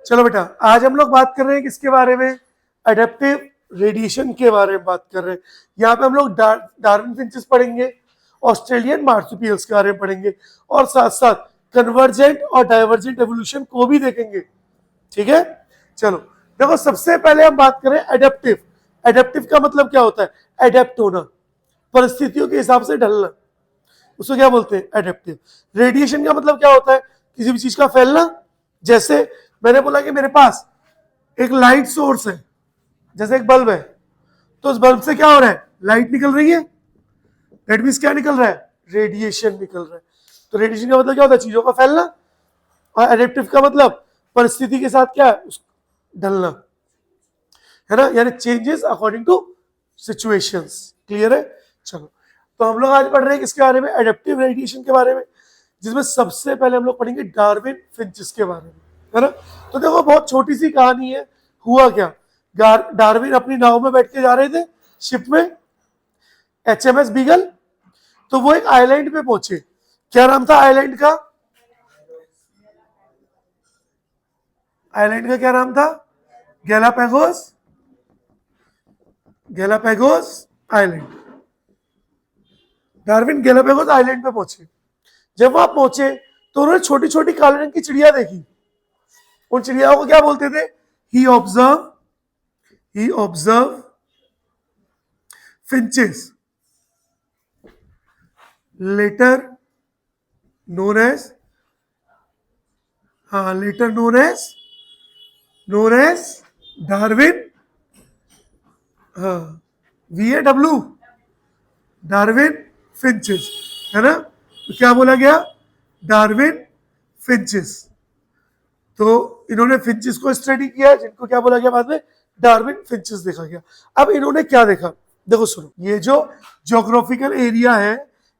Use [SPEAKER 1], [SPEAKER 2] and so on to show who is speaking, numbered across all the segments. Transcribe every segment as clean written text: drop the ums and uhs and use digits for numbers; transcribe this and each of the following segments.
[SPEAKER 1] चलो बेटा, आज हम लोग बात कर रहे हैं किसके बारे में? एडेप्टिव रेडिएशन के बारे में बात कर रहे हैं। यहाँ पे हम लोग डार्विन फिंचेस पढ़ेंगे, ऑस्ट्रेलियन मार्सुपियल्स के बारे में पढ़ेंगे और साथ साथ कन्वर्जेंट और डाइवर्जेंट एवोल्यूशन को भी देखेंगे। ठीक है, चलो देखो, सबसे पहले हम बात करें एडेप्टिव। एडेप्टिव का मतलब क्या होता है? एडेप्ट होना, परिस्थितियों के हिसाब से ढलना, उसको क्या बोलते हैं? एडेप्टिव। रेडिएशन का मतलब क्या होता है? किसी भी चीज का फैलना। जैसे मैंने बोला कि मेरे पास एक लाइट सोर्स है, जैसे एक बल्ब है, तो उस बल्ब से क्या हो रहा है? लाइट निकल रही है। दैट मींस क्या निकल रहा है? रेडिएशन निकल रहा है। तो रेडिएशन का मतलब क्या होता है? चीजों का फैलना। और एडेप्टिव का मतलब परिस्थिति के साथ क्या है? ढलना, है ना, यानी changes according to situations. Clear है? चलो, तो हम लोग आज पढ़ रहे हैं किसके बारे में? एडेप्टिव रेडिएशन के बारे में, जिसमें सबसे पहले हम लोग पढ़ेंगे डार्विन फिंचेस के बारे में, है ना। तो देखो, बहुत छोटी सी कहानी है। हुआ क्या? डार्विन अपनी नाव में बैठ के जा रहे थे, शिप में, HMS बीगल। तो वो एक आइलैंड पे पहुंचे। क्या नाम था आइलैंड का? आइलैंड का क्या नाम था? Galapagos. Galapagos island. Darwin Galapagos island पे पहुंचे। जब वहां पहुंचे तो उन्होंने छोटी छोटी काले रंग की चिड़िया देखी। उन चिड़ियाओं को क्या बोलते थे? He observe finches, later known as Darwin, VAW, Darwin finches, है ना। तो क्या बोला गया? डार्विन फिंचेस। तो इन्होंने फिंचेस को स्टडी किया, जिनको क्या बोला गया बाद में? डार्विन फिंचेस देखा गया। अब इन्होंने क्या देखा? देखो सुनो, ये जो ज्योग्राफिकल एरिया है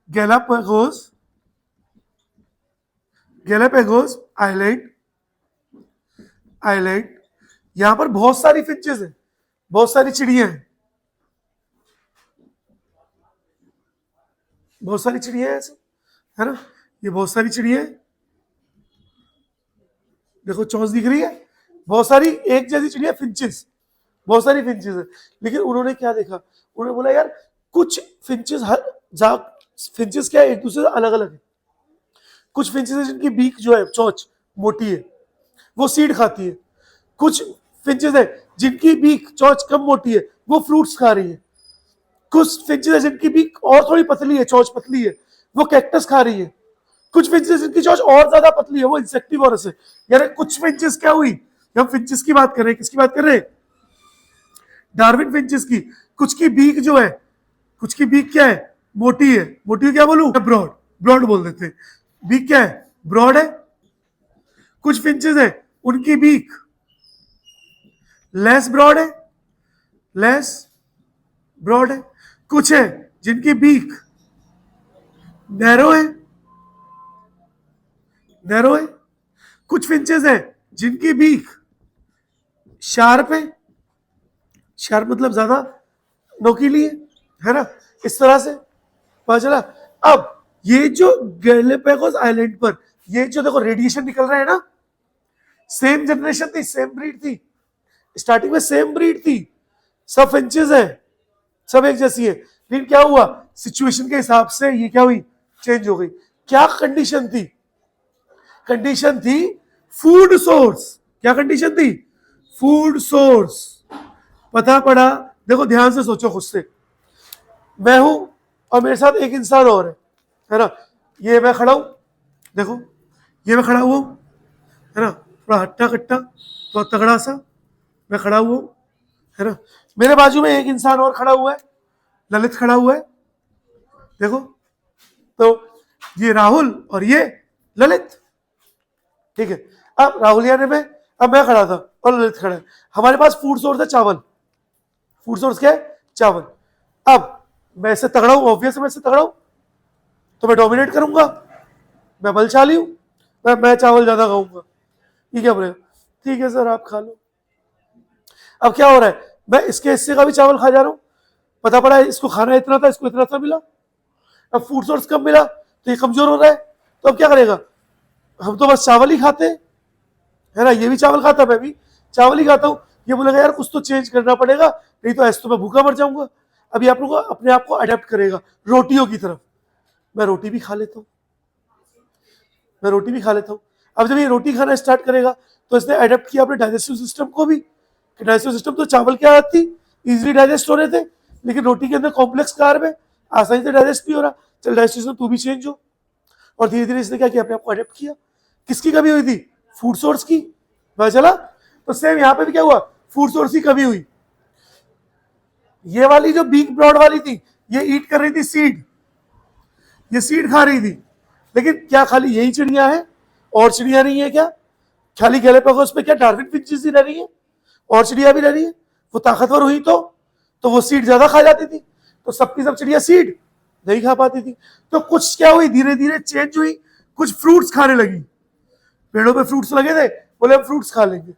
[SPEAKER 1] गैलापागोस आइलैंड, यहां पर बहुत सारी फिंचेस है, बहुत सारी चिड़िया हैं, बहुत सारी चिड़िया है ऐसे, है ना। ये बहुत सारी चिड़िया है, देखो चौंस दिख रही है, बहुत सारी एक जैसी चिड़िया, फिंचेस, बहुत सारी फिंचेस है। लेकिन उन्होंने क्या देखा? उन्होंने बोला यार, कुछ फिंचेस फिंचेस क्या है, एक दूसरे से अलग अलग है। कुछ फिंचेस है जिनकी बीक जो है, चोंच मोटी है, वो सीड खाती है। कुछ फिंचेस है जिनकी बीक चोंच कम मोटी है, वो फ्रूट्स खा रही है। कुछ फिंचेस है जिनकी बीक और थोड़ी पतली है, चोंच पतली है, वो कैक्टस खा रही है। कुछ फिंचेस जिनकी चोंच और ज्यादा पतली है, वो इंसेक्टिवोरस है। यानी कुछ फिंचेस क्या हुई? हम फिंचेस की बात कर रहे हैं, किसकी बात कर रहे हैं? डार्विन फिंचेस की। कुछ की बीक जो है, कुछ की बीक क्या है? मोटी है। मोटी क्या बोलूं? ब्रॉड, ब्रॉड बोल देते हैं। बीक क्या है? ब्रॉड है। कुछ फिंचेस है उनकी बीक लेस ब्रॉड है, कुछ है जिनकी बीक नैरो है, कुछ फिंचेस है जिनकी बीक शार्प है, शार्प मतलब ज्यादा नोकीली है ना। इस तरह से पता चला। अब ये जो गैलापागोस आइलैंड पर ये जो देखो रेडिएशन निकल रहा है ना, सेम जनरेशन थी, सेम ब्रीड थी, स्टार्टिंग में सेम ब्रीड थी, सब फिंचेस है, सब एक जैसी है। लेकिन क्या हुआ? सिचुएशन के हिसाब से ये क्या हुई? चेंज हो गई। क्या कंडीशन थी? कंडीशन थी फूड सोर्स। क्या कंडीशन थी? Food source. पता पड़ा, देखो ध्यान से सोचो खुद से, मैं हूं और मेरे साथ एक इंसान और है ना। ये मैं खड़ा हूं, देखो ये मैं खड़ा हुआ हूं, है ना, थोड़ा हट्टा कट्टा, थोड़ा तगड़ा सा मैं खड़ा हुआ हूं, है ना। मेरे बाजू में एक इंसान और खड़ा हुआ है, ललित खड़ा हुआ है, देखो। तो ये राहुल और ये ललित, ठीक है। अब राहुल यानी अब मैं खड़ा था और ललित खड़ा है। हमारे पास फूड सोर्स है चावल। फूड सोर्स क्या है? चावल। अब मैं इससे तगड़ा हूं, ऑब्वियस मैं इससे तगड़ा हूं, तो मैं डोमिनेट करूंगा, मैं बलशाली हूं, मैं चावल ज्यादा खाऊंगा। ये क्या बोलेगा? ठीक है सर, आप खा लो। अब क्या हो रहा है? मैं इसके हिस्से का भी चावल खा जा रहा हूं। पता पड़ा है इसको खाना इतना था, इसको इतना सा मिला। अब फूड सोर्स कम मिला तो ये कमजोर हो रहा है, तो अब क्या करेगा? हम तो बस चावल ही खाते हैं, है ना, ये भी चावल खाता, मैं भी चावल ही खाता हूँ। ये बोलेगा यार कुछ तो चेंज करना पड़ेगा, नहीं तो ऐसे तो मैं भूखा मर जाऊंगा। अभी आप लोग अपने आप को अडेप्ट करेगा रोटियों की तरफ। मैं रोटी भी खा लेता हूँ, मैं रोटी भी खा लेता हूँ। अब जब ये रोटी खाना स्टार्ट करेगा तो इसने अडेप्ट किया अपने डाइजेस्टिव सिस्टम को भी, कि डाइजेस्टिव सिस्टम तो चावल की आदत थी, इजिली डाइजेस्ट हो रहे थे, लेकिन रोटी के अंदर कॉम्प्लेक्स कार्ब है, आसानी से डाइजेस्ट नहीं हो रहा, चल डाइजेस्टिव सिस्टम तू भी चेंज हो। और धीरे धीरे इसने क्या किया, अपने आप को अडेप्ट किया। किसकी कमी हुई थी, फूड सोर्स की, पता चला। तो सेम यहाँ पे भी क्या हुआ, फूड सोर्स की कमी हुई। ये वाली जो बिग ब्रॉड वाली थी, ये ईट कर रही थी सीड, ये सीड खा रही थी, लेकिन क्या खाली यही चिड़िया है, और चिड़िया नहीं है क्या? खाली गैलापागोस पे क्या डार्विन फिंचेस ही रह रही है, और चिड़िया भी रह रही है। वो ताकतवर हुई तो वो सीड ज्यादा खा जाती थी, तो सबकी सब चिड़िया सीड नहीं खा पाती थी। तो कुछ क्या हुई, धीरे धीरे चेंज हुई, कुछ फ्रूट्स खाने लगी, पेड़ों पे फ्रूट्स लगे थे, बोले हम फ्रूट्स खा लेंगे।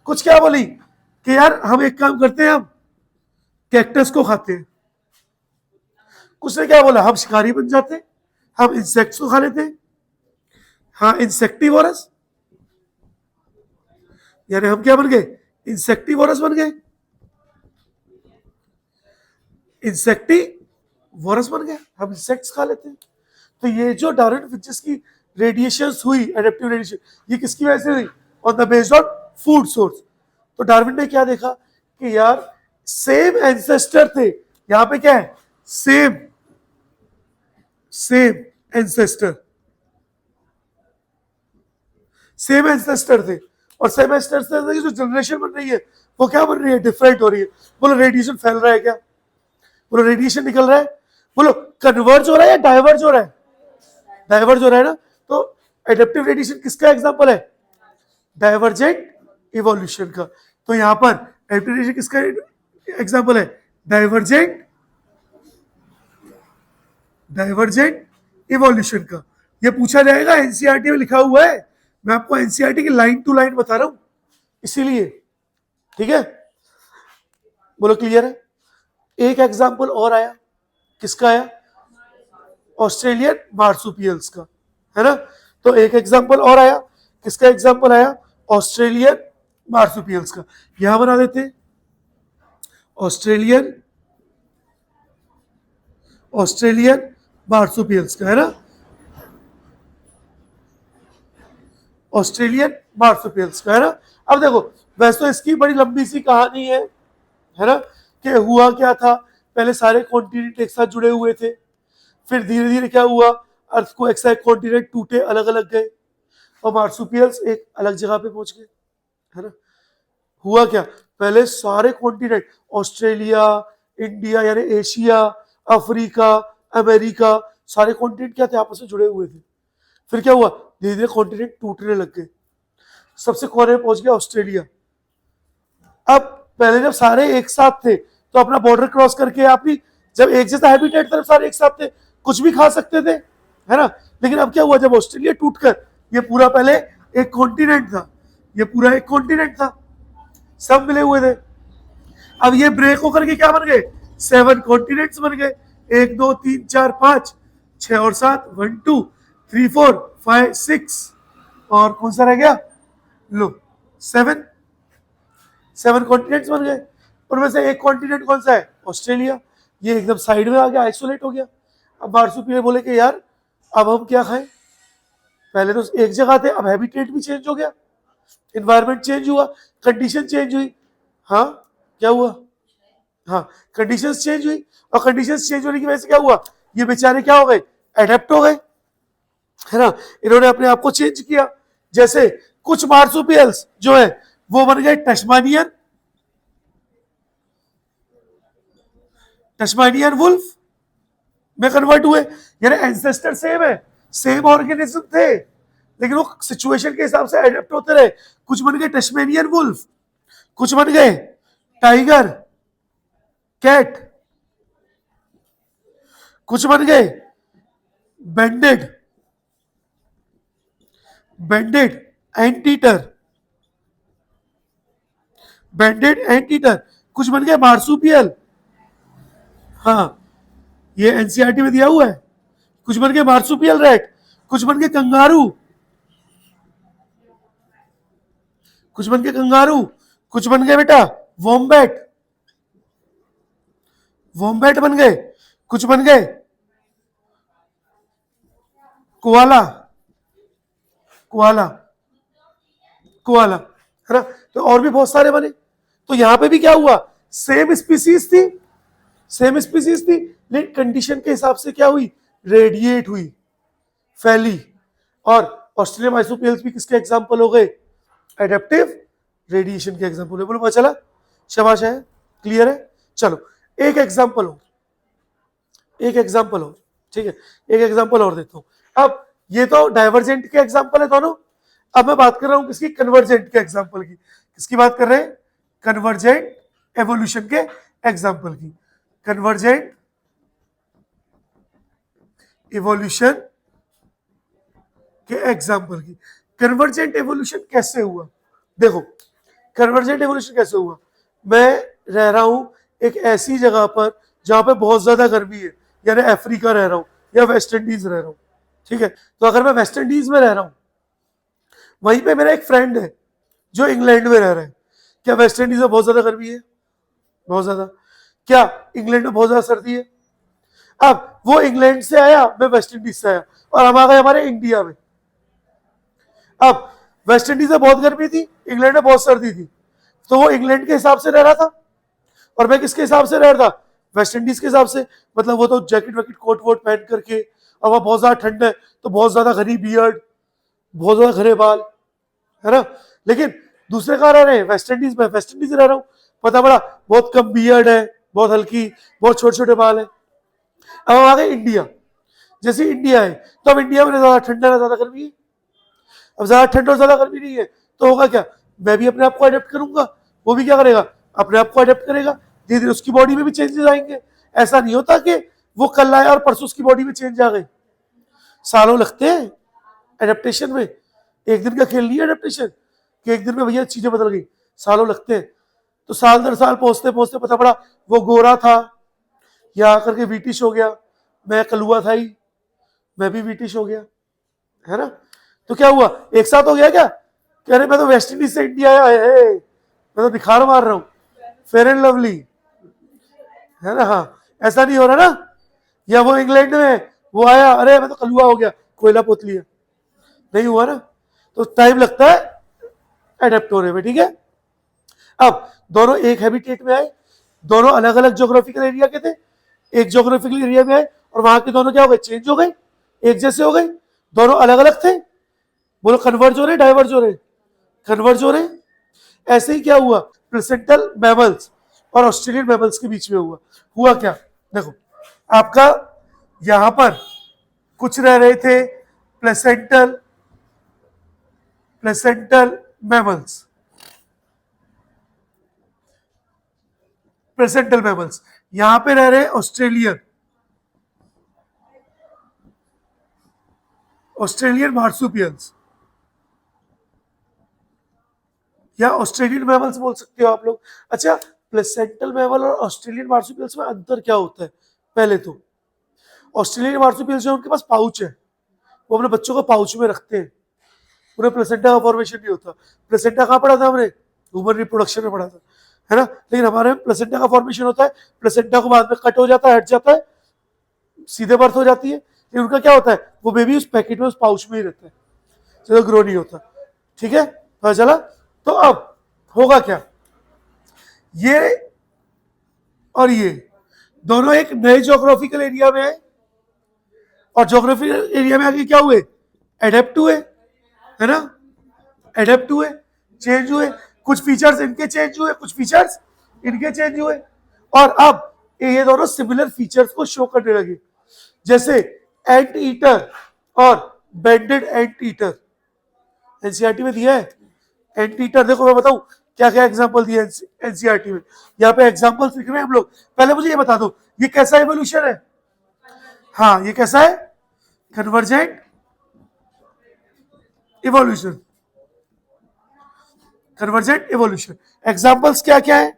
[SPEAKER 1] कुछ क्या बोली कि यार हम एक काम करते हैं, हम कैक्टस को खाते हैं। कुछ ने क्या बोला, हम शिकारी बन जाते हैं, हम इंसेक्ट्स को खा लेते हैं। हाँ, इंसेक्टिवोरस, यानी हम क्या बन गए, इंसेक्टिवोरस बन गए, इंसेक्टिवोरस बन गए, हम इंसेक्ट्स खा लेते हैं। तो ये जो डार्विन फिंचेस की रेडिएशन हुई, एडेप्टिव रेडिएशन, ये किसकी वजह से हुई, on the based on food source. तो डार्विन ने क्या देखा कि यार सेम एंसेस्टर थे, यहां पे क्या है, सेम एंसेस्टर, सेम एंसेस्टर थे, और सेम एंसेस्टर से जो जनरेशन बन रही है वो क्या बन रही है, डिफरेंट हो रही है। बोलो रेडिएशन फैल रहा है क्या, बोलो रेडिएशन निकल रहा है, बोलो कन्वर्ज हो रहा है या डाइवर्ज हो रहा है, डाइवर्ज हो रहा है ना। तो एडेप्टिव रेडिएशन किसका एग्जांपल है, डाइवर्जेंट इवोल्यूशन का। तो यहां पर एडेप्टिव रेडिएशन किसका एग्जांपल है, डाइवर्जेंट इवोल्यूशन का। ये पूछा जाएगा, एनसीईआरटी में लिखा हुआ है, मैं आपको एनसीईआरटी की लाइन टू लाइन बता रहा हूं इसीलिए, ठीक है। बोलो क्लियर है। एक एग्जांपल और आया, किसका आया, ऑस्ट्रेलियन मार्सुपियल्स का, है ना। तो एक एग्जांपल और आया, किसका एग्जांपल आया, ऑस्ट्रेलियन मार्सुपियल्स का। यहां बना देते हैं, ऑस्ट्रेलियन मार्सुपियल्स का, है ना, ऑस्ट्रेलियन मार्सुपियल्स का, है ना। अब देखो, वैसे तो इसकी बड़ी लंबी सी कहानी है ना, कि हुआ क्या था, पहले सारे कॉन्टिनेंट एक साथ जुड़े हुए थे, फिर धीरे धीरे क्या हुआ, अर्थ को एक साथ कॉन्टिनेंट टूटे, अलग अलग गए, और मार्सुपियल्स एक अलग जगह पे पहुंच गए, है ना। हुआ क्या, पहले सारे कॉन्टिनेंट, ऑस्ट्रेलिया, इंडिया यानी एशिया, अफ्रीका, अमेरिका, सारे कॉन्टिनेंट क्या थे, आपस में जुड़े हुए थे। फिर क्या हुआ, धीरे धीरे कॉन्टिनेंट टूटने लग गए, सबसे कोने में पहुंच गया ऑस्ट्रेलिया। अब पहले जब सारे एक साथ थे तो अपना बॉर्डर क्रॉस करके आप भी, जब एक जैसा हैबिटेट तरफ सारे एक साथ थे, कुछ भी खा सकते थे, है ना। लेकिन अब क्या हुआ, जब ऑस्ट्रेलिया टूटकर, ये पूरा पहले एक कॉन्टिनेंट था, ये पूरा एक कॉन्टिनेंट था, सब मिले हुए थे। अब ये ब्रेक होकर के क्या बन गए, 7 कॉन्टिनेंट्स बन गए, 1 2 3 4 5 6 और 7, 1 2 3 4 5 6, और कौन सा रह गया, लो 7 कॉन्टिनेंट्स बन गए। उनमें से एक कॉन्टिनेंट कौन सा है, ऑस्ट्रेलिया, ये एकदम साइड में आ गया, आइसोलेट हो गया। अब मार्सुपियल बोले कि यार अब हम क्या खाएं, पहले तो एक जगह थे, अब हैबिटेट भी चेंज हो गया, इन्वायरमेंट चेंज हुआ, कंडीशन चेंज हुई। हाँ, क्या हुआ, हाँ कंडीशंस चेंज हुई, और कंडीशंस चेंज होने की वजह से क्या हुआ, ये बेचारे क्या हो गए, एडेप्ट हो गए, है ना। इन्होंने अपने आप को चेंज किया। जैसे कुछ मार्सुपियल्स जो है वो बन गए टस्मानियन वुल्फ में कन्वर्ट हुए, यानी एंसेस्टर सेम है, सेम ऑर्गेनिज्म थे, लेकिन वो सिचुएशन के हिसाब से एडेप्ट होते रहे। कुछ बन गए टस्मेनियन वुल्फ, कुछ बन गए टाइगर कैट, कुछ बन गए बेंडेड एंटीटर, कुछ बन गए मार्सुपियल, हाँ ये एनसीईआरटी में दिया हुआ है। कुछ बन गए मार्सुपियल रैट, कुछ बन गए कंगारू, कुछ बन गए कंगारू, कुछ बन गए बेटा वॉम्बैट, वॉम्बैट बन गए, कुछ बन गए कोआला, कोआला, कोआला, है ना। तो और भी बहुत सारे बने। तो यहां पे भी क्या हुआ, सेम स्पीसीज थी, सेम स्पीसीज थी, लेकिन कंडीशन के हिसाब से क्या हुई, रेडिएट हुई, फैली। और ऑस्ट्रेलियन मार्सुपियल्स भी किसके एग्जांपल हो गए, एडेप्टिव रेडिएशन के एग्जांपल है। बोलो पता चला, शाबाश है, क्लियर है। चलो एक एग्जांपल हो, एक एग्जांपल हो, ठीक है, एक एग्जांपल और देता हूं। अब ये तो डाइवर्जेंट के एग्जांपल है दोनों, अब मैं बात कर रहा हूं किसकी, कन्वर्जेंट के एग्जांपल की। किसकी बात कर रहे हैं, कन्वर्जेंट एवोल्यूशन के एग्जांपल की, कन्वर्जेंट इवोल्यूशन के एग्जांपल की। कन्वर्जेंट एवोल्यूशन कैसे हुआ, देखो कन्वर्जेंट एवोल्यूशन कैसे हुआ, मैं रह रहा हूं एक ऐसी जगह पर जहां पे बहुत ज्यादा गर्मी है, यानी अफ्रीका रह रहा हूं या वेस्ट इंडीज रह रहा हूं, ठीक है। तो अगर मैं वेस्ट इंडीज में रह रहा हूं, वहीं पे मेरा एक फ्रेंड है जो इंग्लैंड में रह रहा है, क्या वेस्ट इंडीज में बहुत ज्यादा गर्मी है, बहुत ज्यादा, क्या इंग्लैंड में बहुत ज्यादा सर्दी है। अब वो इंग्लैंड से आया, मैं वेस्ट इंडीज से आया, और हम आ गए हमारे इंडिया में। अब वेस्ट इंडीज में बहुत गर्मी थी, इंग्लैंड में बहुत सर्दी थी, तो वो इंग्लैंड के हिसाब से रह रहा था और मैं किसके हिसाब से रह रहा था, वेस्ट इंडीज के हिसाब से। मतलब वो तो जैकेट वैकेट कोट वोट पहन करके, और वहां बहुत ज्यादा ठंड है तो बहुत ज्यादा घनी बियर्ड, बहुत ज्यादा घने बाल, है ना। लेकिन दूसरे कहाँ रह रहे हैं, वेस्ट इंडीज में, वेस्ट इंडीज रह रहा हूँ, पता पड़ा बहुत कम बियर्ड है, बहुत हल्की, बहुत छोटे छोटे बाल है। अब हम आ गए इंडिया, जैसे इंडिया है तो अब इंडिया में ज्यादा ठंडा ना ज्यादा गर्मी है। अब ज्यादा ठंड और ज्यादा गर्मी नहीं है तो होगा क्या, मैं भी अपने आप को अडेप्ट करूंगा, वो भी क्या करेगा, अपने आप को अडेप्ट करेगा, धीरे धीरे उसकी बॉडी में भी चेंजेस आएंगे। ऐसा नहीं होता कि वो कल आया और परसों उसकी बॉडी में चेंज आ गए, सालों लगते हैं एडेप्टेशन में। एक दिन का खेल नहीं है एडेप्टेशन कि एक दिन में भैया चीजें बदल गई, सालों लगते हैं। तो साल दर साल पहुंचते पहुंचते पता पड़ा वो गोरा था, या आकर के ब्रिटिश हो गया, मैं कलुआ था ही, मैं भी ब्रिटिश हो गया, है ना। तो क्या हुआ, एक साथ हो गया क्या, कह रहे मैं तो वेस्ट इंडीज से इंडिया आया है, मैं तो दिखार मार रहा हूं, फेयर एंड लवली, है ना। हाँ ऐसा नहीं हो रहा ना, या वो इंग्लैंड में वो आया, अरे मैं तो कलुआ हो गया, कोयला पोत लिया, नहीं हुआ ना। तो टाइम लगता है एडेप्ट होने में, ठीक है। अब दोनों एक हैबिटेट में आए, दोनों अलग अलग ज्योग्राफिकल एरिया के थे, एक ज्योग्राफिकल एरिया में आए और वहां के दोनों क्या हो गए, चेंज हो गए, एक जैसे हो गए, दोनों अलग अलग थे। बोलो कन्वर्ज हो रहे, डाइवर्ज हो रहे, कन्वर्ज हो रहे। ऐसे ही क्या हुआ, प्लेसेंटल मैमल्स और ऑस्ट्रेलियन मैमल्स के बीच में हुआ क्या, देखो आपका यहां पर कुछ रह रहे थे placental, placental mammals, placental mammals, यहां पे रह रहे ऑस्ट्रेलियन, ऑस्ट्रेलियन मार्सुपियल्स, या ऑस्ट्रेलियन मैमल्स बोल सकते हो आप लोग। अच्छा प्लेसेंटल मैमल और ऑस्ट्रेलियन मार्सुपियल्स में अंतर क्या होता है, पहले तो ऑस्ट्रेलियन मार्सुपियल्स जो उनके पास पाउच है, वो अपने बच्चों को पाउच में रखते हैं, उन्हें प्लेसेंटा का फॉर्मेशन नहीं होता। प्लेसेंटा कहाँ पढ़ा था हमने, ह्यूमन रिप्रोडक्शन में पढ़ा था, है ना। लेकिन हमारे में प्लेसेंटा का फॉर्मेशन होता है, प्लेसेंटा को बाद में कट हो जाता है, हट जाता है, सीधे बर्थ हो जाती है। लेकिन उनका क्या होता है, वो बेबी उस पैकेट में, उस पाउच में ही रहता है, चलो ग्रो नहीं होता, ठीक है, पता चला। तो अब होगा क्या, ये और ये दोनों एक नए ज्योग्राफिकल एरिया में आए, और ज्योग्राफिकल एरिया में आके क्या हुए, एडेप्ट हुए, है ना, एडेप्ट हुए, चेंज हुए, कुछ फीचर्स इनके चेंज हुए, कुछ फीचर्स इनके चेंज हुए, और अब ये दोनों सिमिलर फीचर्स को शो करने लगे। जैसे एंट ईटर और बैंडेड एंट ईटर, एनसीईआरटी में दिया है एंट ईटर। देखो मैं बताऊं क्या क्या एग्जांपल दिए एनसीईआरटी में, यहाँ पे एग्जांपल्स लिख रहे हैं हम लोग। पहले मुझे ये बता दो ये कैसा एवोल्यूशन है, हाँ ये कैसा है, convergent evolution, convergent evolution. Examples क्या क्या है,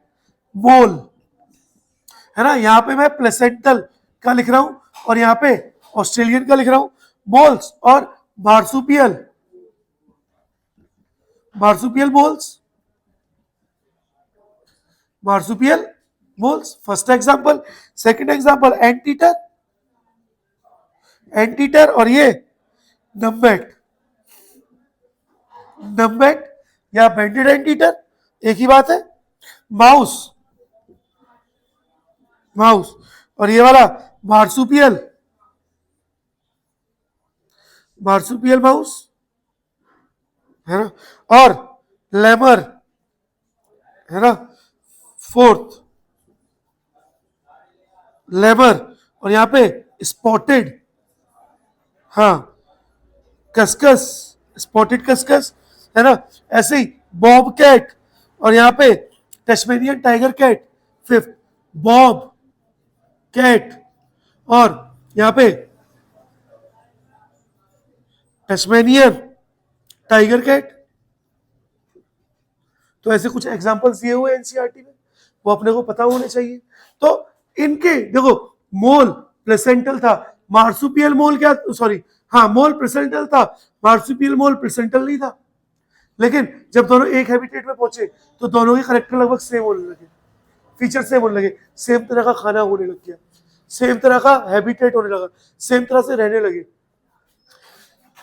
[SPEAKER 1] मोल, है ना, यहां पे मैं प्लेसेंटल का लिख रहा हूं और यहां पे ऑस्ट्रेलियन का लिख रहा हूं, मोल्स और marsupial, marsupial moles, marsupial moles, first example. Second example anteater, anteater और ये नम्बेट, नम्बेट या बेंडेड एंटीटर एक ही बात है। माउस, माउस और ये वाला मार्सुपियल, मार्सुपियल माउस है ना, और लेमर है ना, फोर्थ लेमर, और यहां पे स्पॉटेड, हाँ कस्कस, स्पॉटेड कस्कस है ना, ऐसे ही बॉब कैट, और यहां पे Tasmanian tiger cat, fifth bobcat, और यहां पे टस्मेनियन टाइगर कैट। तो ऐसे कुछ एग्जांपल्स दिए हुए एनसीईआरटी में, वो अपने को पता होने चाहिए। तो इनके देखो, मोल प्लेसेंटल था, मार्सुपियल मोल क्या, सॉरी हाँ मोल प्लेसेंटल था, मार्सुपियल मोल प्लेसेंटल नहीं था। लेकिन जब दोनों एक हैबिटेट में पहुंचे तो दोनों के करेक्टर लगभग सेम होने लगे, फीचर सेम होने लगे, सेम तरह का खाना होने लग गया, सेम तरह का हैबिटेट होने लगा, सेम तरह से रहने लगे।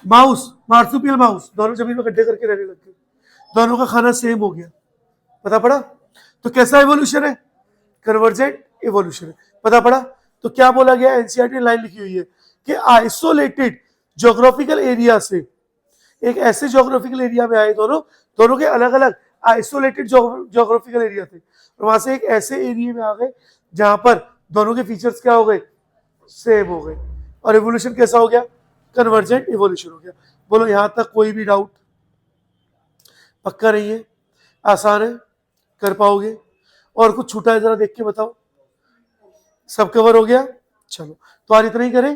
[SPEAKER 1] माउस, मार्सुपियल माउस, दोनों जमीन में गड्ढे करके रहने लग गए, दोनों का खाना सेम हो गया, पता पड़ा। तो कैसा एवोल्यूशन है, कन्वर्जेंट एवोल्यूशन है, पता पड़ा। तो क्या बोला गया, एनसीईआरटी लाइन लिखी हुई है कि आइसोलेटेड ज्योग्राफिकल एरिया से एक ऐसे ज्योग्राफिकल एरिया में आए, दोनों दोनों के अलग अलग आइसोलेटेड ज्योग्राफिकल एरिया थे, और वहां से एक ऐसे एरिया में आ गए जहां पर दोनों के फीचर्स क्या हो गए, सेम हो गए, और एवोल्यूशन कैसा हो गया, कन्वर्जेंट एवोल्यूशन हो गया। बोलो यहां तक कोई भी डाउट, पक्का नहीं है, आसान है, कर पाओगे, और कुछ छूटा है जरा देख के बताओ, सब कवर हो गया। चलो तो आज इतना ही करें,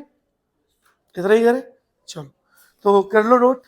[SPEAKER 1] इतना ही करें, चलो तो कर लो नोट।